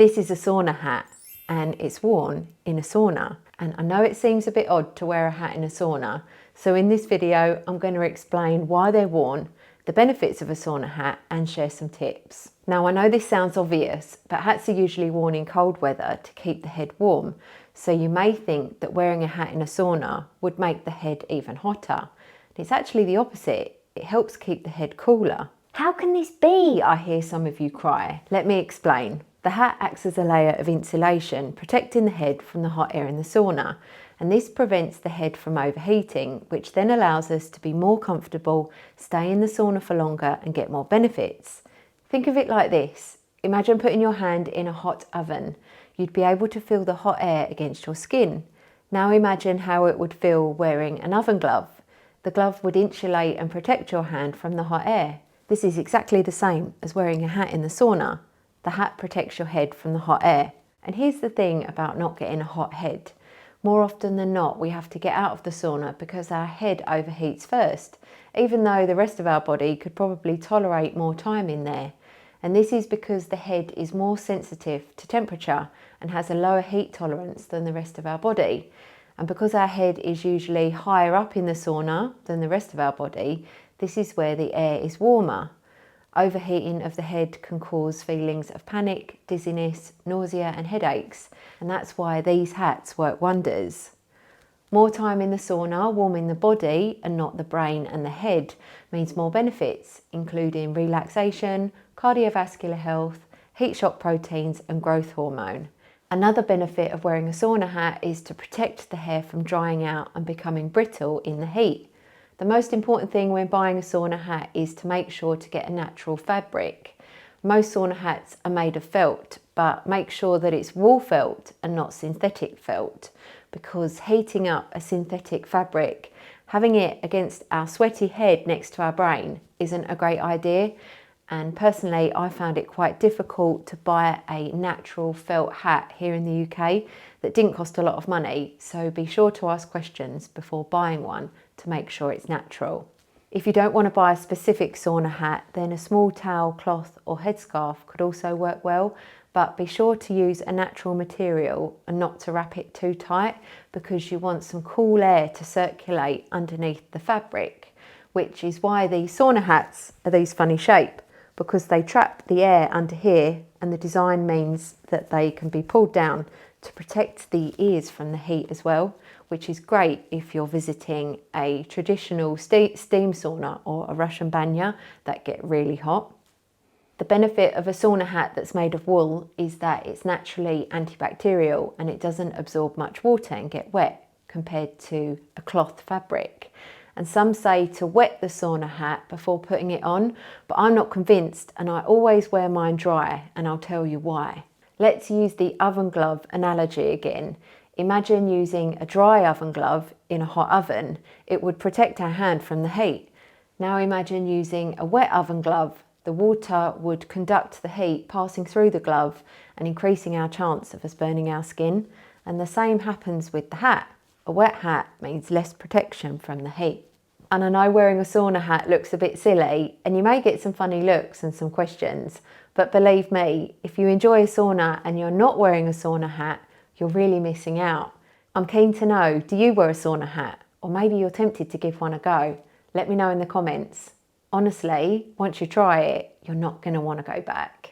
This is a sauna hat and it's worn in a sauna. And I know it seems a bit odd to wear a hat in a sauna, so in this video I'm going to explain why they're worn, the benefits of a sauna hat, and share some tips. Now I know this sounds obvious, but hats are usually worn in cold weather to keep the head warm, so you may think that wearing a hat in a sauna would make the head even hotter. It's actually the opposite. It helps keep the head cooler. How can this be? I hear some of you cry. Let me explain. The hat acts as a layer of insulation, protecting the head from the hot air in the sauna, and this prevents the head from overheating, which then allows us to be more comfortable, stay in the sauna for longer and get more benefits. Think of it like this. Imagine putting your hand in a hot oven. You'd be able to feel the hot air against your skin. Now imagine how it would feel wearing an oven glove. The glove would insulate and protect your hand from the hot air. This is exactly the same as wearing a hat in the sauna. The hat protects your head from the hot air. And here's the thing about not getting a hot head. More often than not, we have to get out of the sauna because our head overheats first, even though the rest of our body could probably tolerate more time in there. And this is because the head is more sensitive to temperature and has a lower heat tolerance than the rest of our body. And because our head is usually higher up in the sauna than the rest of our body, this is where the air is warmer. Overheating of the head can cause feelings of panic, dizziness, nausea and headaches, and that's why these hats work wonders. More time in the sauna warming the body and not the brain and the head means more benefits, including relaxation, cardiovascular health, heat shock proteins and growth hormone. Another benefit of wearing a sauna hat is to protect the hair from drying out and becoming brittle in the heat. The most important thing when buying a sauna hat is to make sure to get a natural fabric. Most sauna hats are made of felt, but make sure that it's wool felt and not synthetic felt, because heating up a synthetic fabric, having it against our sweaty head next to our brain, isn't a great idea. And personally, I found it quite difficult to buy a natural felt hat here in the UK that didn't cost a lot of money, so be sure to ask questions before buying one to make sure it's natural. If you don't want to buy a specific sauna hat, then a small towel, cloth or headscarf could also work well, but be sure to use a natural material and not to wrap it too tight, because you want some cool air to circulate underneath the fabric, which is why these sauna hats are these funny shape, because they trap the air under here, and the design means that they can be pulled down to protect the ears from the heat as well, which is great if you're visiting a traditional steam sauna or a Russian banya that get really hot. The benefit of a sauna hat that's made of wool is that it's naturally antibacterial and it doesn't absorb much water and get wet compared to a cloth fabric. And some say to wet the sauna hat before putting it on, but I'm not convinced, and I always wear mine dry, and I'll tell you why. Let's use the oven glove analogy again. Imagine using a dry oven glove in a hot oven. It would protect our hand from the heat. Now imagine using a wet oven glove. The water would conduct the heat passing through the glove and increasing our chance of us burning our skin. And the same happens with the hat. A wet hat means less protection from the heat. And I know wearing a sauna hat looks a bit silly and you may get some funny looks and some questions, but believe me, if you enjoy a sauna and you're not wearing a sauna hat, you're really missing out. I'm keen to know, do you wear a sauna hat? Or maybe you're tempted to give one a go. Let me know in the comments. Honestly, once you try it, you're not going to want to go back.